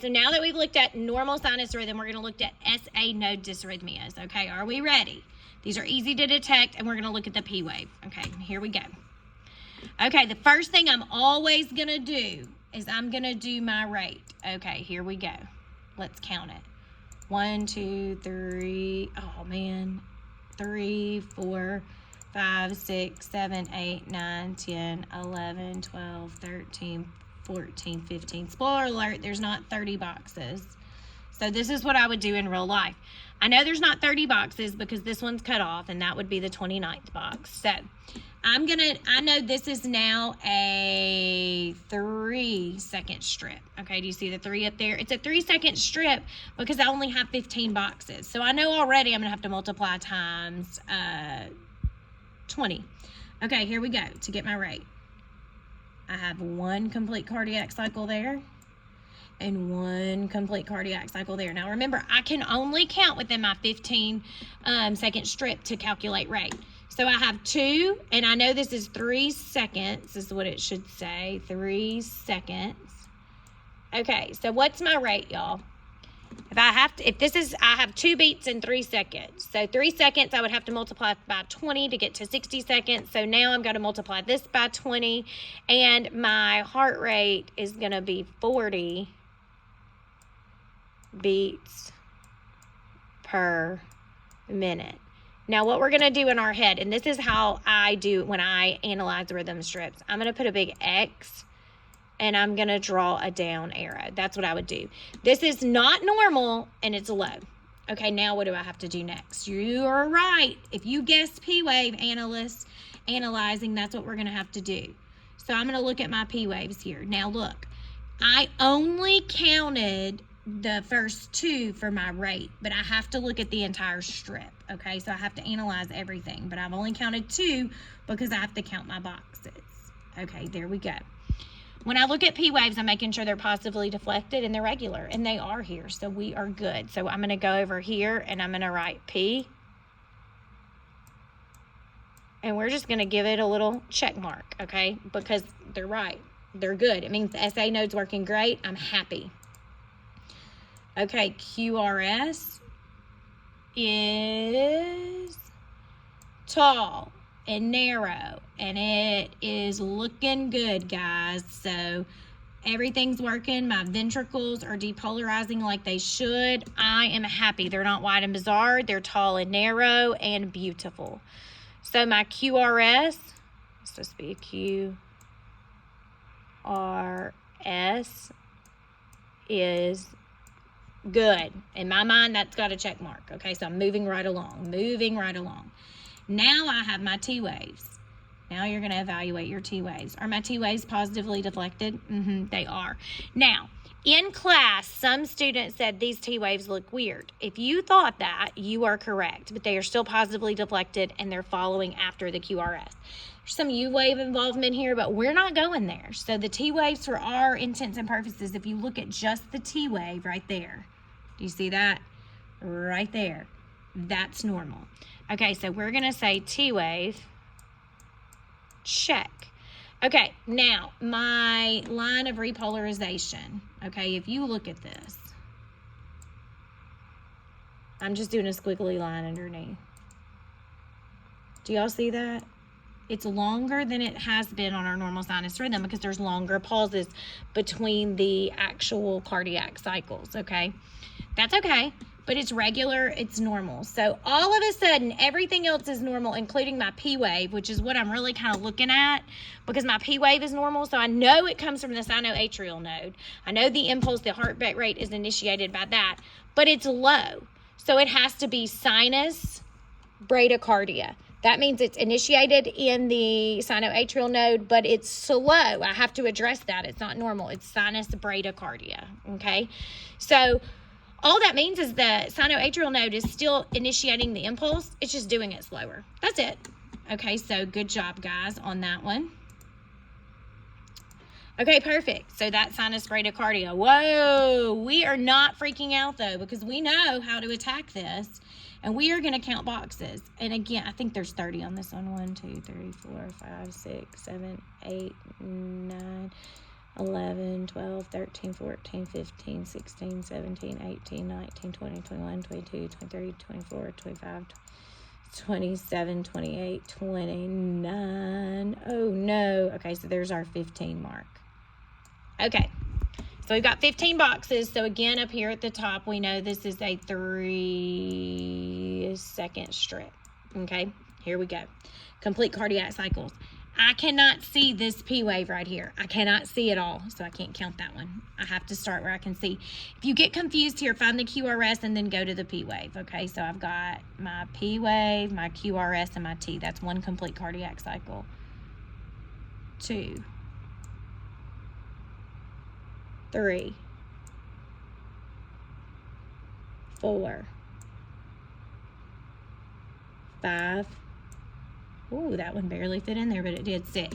So now that we've looked at normal sinus rhythm, we're going to look at SA node dysrhythmias. Okay, are we ready? These are easy to detect, and we're going to look at the P wave. Okay, here we go. Okay, the first thing I'm always going to do is I'm going to do my rate. Okay, here we go. Let's count it. 1, 2, 3, oh man, 3, 4, 5, 6, 7, 8, 9, 10, 11, 12, 13, 14, 15. Spoiler alert, there's not 30 boxes. So this is what I would do in real life. I know there's not 30 boxes because this one's cut off, and that would be the 29th box. So I know this is now a 3-second strip. Okay, do you see the 3 up there? It's a 3-second strip because I only have 15 boxes. So I know already I'm gonna have to multiply times 20. Okay, here we go to get my rate. I have 1 complete cardiac cycle there and 1 complete cardiac cycle there. Now remember, I can only count within my 15 second strip to calculate rate. So I have 2, and I know this is 3 seconds, is what it should say, 3 seconds. Okay, so what's my rate, y'all? I have 2 beats in 3 seconds. So 3 seconds, I would have to multiply by 20 to get to 60 seconds. So now I'm going to multiply this by 20, and my heart rate is going to be 40 beats per minute. Now what we're going to do in our head, and this is how I do when I analyze rhythm strips, I'm going to put a big X, and I'm going to draw a down arrow. That's what I would do. This is not normal, and it's low. Okay, now what do I have to do next? You are right. If you guessed P wave, analyzing, that's what we're going to have to do. So I'm going to look at my P waves here. Now look, I only counted the first 2 for my rate, but I have to look at the entire strip. Okay, so I have to analyze everything, but I've only counted 2 because I have to count my boxes. Okay, there we go. When I look at P waves, I'm making sure they're positively deflected and they're regular, and they are here, so we are good. So I'm going to go over here and I'm going to write P, and we're just going to give it a little check mark, okay, because they're right. They're good. It means the SA node's working great. I'm happy. Okay, QRS is tall and narrow, and it is looking good, guys. So everything's working. My ventricles are depolarizing like they should. I am happy. They're not wide and bizarre. They're tall and narrow and beautiful. So my QRS, it's supposed to be a QRS, is good. In my mind, that's got a check mark. Okay, so I'm moving right along. Now I have my T waves. Now you're going to evaluate your T waves. Are my T waves positively deflected? They are. Now, in class, some students said these T waves look weird. If you thought that, you are correct, but they are still positively deflected and they're following after the QRS. There's some U wave involvement here, but we're not going there. So the T waves, for our intents and purposes, if you look at just the T wave right there, do you see that? Right there. That's normal. Okay, so we're going to say T wave, check. Okay, now my line of repolarization. Okay, if you look at this, I'm just doing a squiggly line underneath. Do y'all see that? It's longer than it has been on our normal sinus rhythm because there's longer pauses between the actual cardiac cycles, okay? That's okay, but it's regular, it's normal. So all of a sudden, everything else is normal, including my P wave, which is what I'm really kind of looking at because my P wave is normal. So I know it comes from the sinoatrial node. I know the impulse, the heartbeat rate is initiated by that, but it's low. So it has to be sinus bradycardia. That means it's initiated in the sinoatrial node, but it's slow. I have to address that. It's not normal. It's sinus bradycardia, okay? So all that means is the sinoatrial node is still initiating the impulse. It's just doing it slower. That's it. Okay, so good job, guys, on that one. Okay, perfect. So that's sinus bradycardia. Whoa, we are not freaking out, though, because we know how to attack this. And we are going to count boxes. And again, I think there's 30 on this one. 1, 2, 3, 4, 5, 6, 7, 8, 9. 11, 12, 13, 14, 15, 16, 17, 18, 19, 20, 21, 22, 23, 24, 25, 27, 28, 29. Oh no. Okay, so there's our 15 mark. Okay, so we've got 15 boxes. So again, up here at the top, we know this is a 3-second strip. Okay, here we go. Complete cardiac cycles. I cannot see this P wave right here. I cannot see it all, so I can't count that one. I have to start where I can see. If you get confused here, find the QRS and then go to the P wave. Okay, so I've got my P wave, my QRS, and my T. That's one complete cardiac cycle. 2, 3, 4, 5. Ooh, that one barely fit in there, but it did. 6.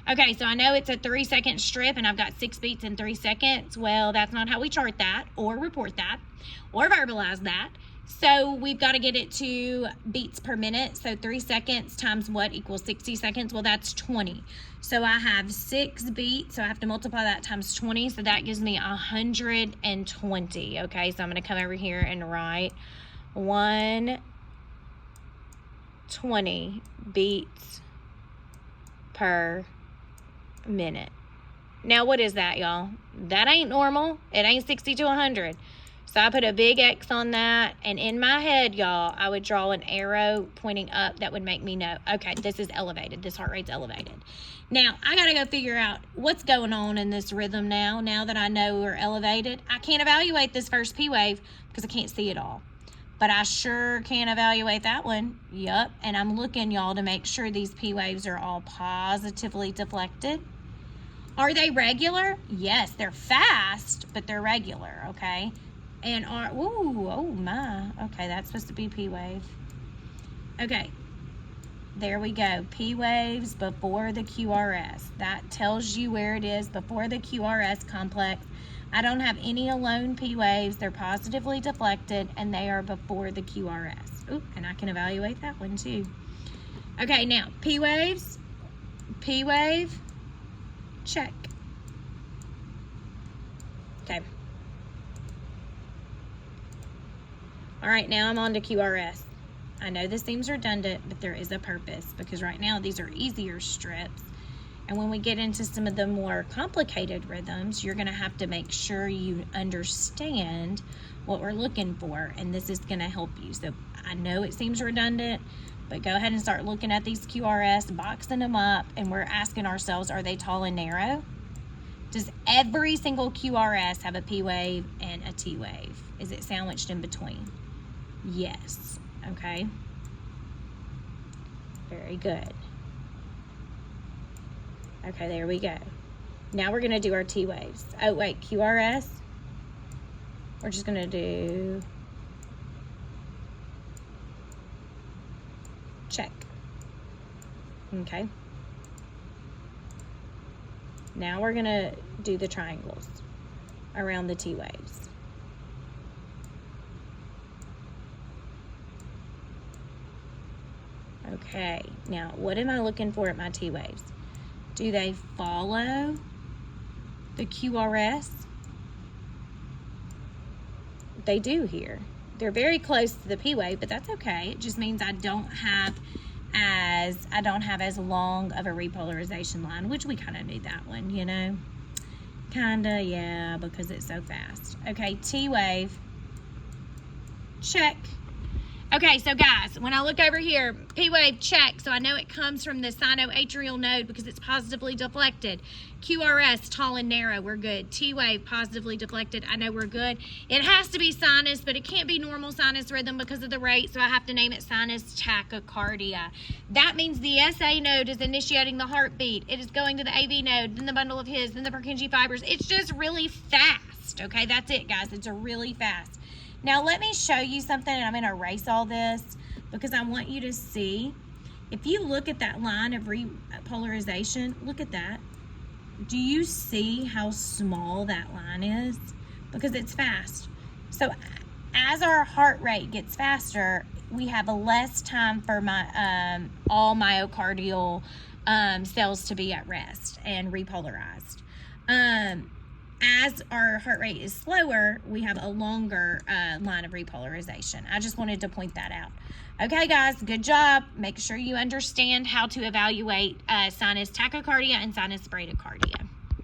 Okay, so I know it's a 3-second strip and I've got 6 beats in 3 seconds. Well, that's not how we chart that or report that or verbalize that. So we've got to get it to beats per minute. So 3 seconds times what equals 60 seconds? Well, that's 20. So I have 6 beats, so I have to multiply that times 20. So that gives me 120. Okay, so I'm going to come over here and write 120 beats per minute. Now, what is that, y'all? That ain't normal. It ain't 60 to 100. So I put a big X on that, and in my head, y'all, I would draw an arrow pointing up that would make me know, okay, this is elevated. This heart rate's elevated. Now, I got to go figure out what's going on in this rhythm now that I know we're elevated. I can't evaluate this first P wave because I can't see it all. But I sure can evaluate that one. Yup. And I'm looking, y'all, to make sure these P waves are all positively deflected. Are they regular? Yes, they're fast, but they're regular, okay? And oh my. Okay, that's supposed to be P wave. Okay, there we go. P waves before the QRS. That tells you where it is before the QRS complex. I don't have any alone P waves. They're positively deflected, and they are before the QRS. Ooh, and I can evaluate that one too. Okay, now P waves, P wave, check. Okay. All right, now I'm on to QRS. I know this seems redundant, but there is a purpose because right now these are easier strips. And when we get into some of the more complicated rhythms, you're going to have to make sure you understand what we're looking for, and this is going to help you. So I know it seems redundant, but go ahead and start looking at these QRS, boxing them up, and we're asking ourselves, are they tall and narrow? Does every single QRS have a P wave and a T wave? Is it sandwiched in between? Yes. Okay. Very good. Okay, there we go. Now we're going to do our T waves. Oh, wait, QRS. We're just going to do check. Okay. Now we're going to do the triangles around the T waves. Okay, now what am I looking for at my T waves? Do they follow the QRS? They do here. They're very close to the P wave, but that's okay. It just means I don't have as long of a repolarization line, which we kind of need that one, you know? Kinda, yeah, because it's so fast. Okay, T wave, check. Okay, so guys, when I look over here, P wave check, so I know it comes from the sinoatrial node because it's positively deflected. QRS, tall and narrow, we're good. T wave, positively deflected, I know we're good. It has to be sinus, but it can't be normal sinus rhythm because of the rate, so I have to name it sinus tachycardia. That means the SA node is initiating the heartbeat. It is going to the AV node, then the bundle of His, then the Purkinje fibers. It's just really fast, okay? That's it, guys. It's a really fast. Now let me show you something, and I'm going to erase all this because I want you to see. If you look at that line of repolarization, look at that. Do you see how small that line is? Because it's fast. So as our heart rate gets faster, we have a less time for all myocardial cells to be at rest and repolarized. As our heart rate is slower, we have a longer line of repolarization. I just wanted to point that out. Okay, guys, good job. Make sure you understand how to evaluate sinus tachycardia and sinus bradycardia.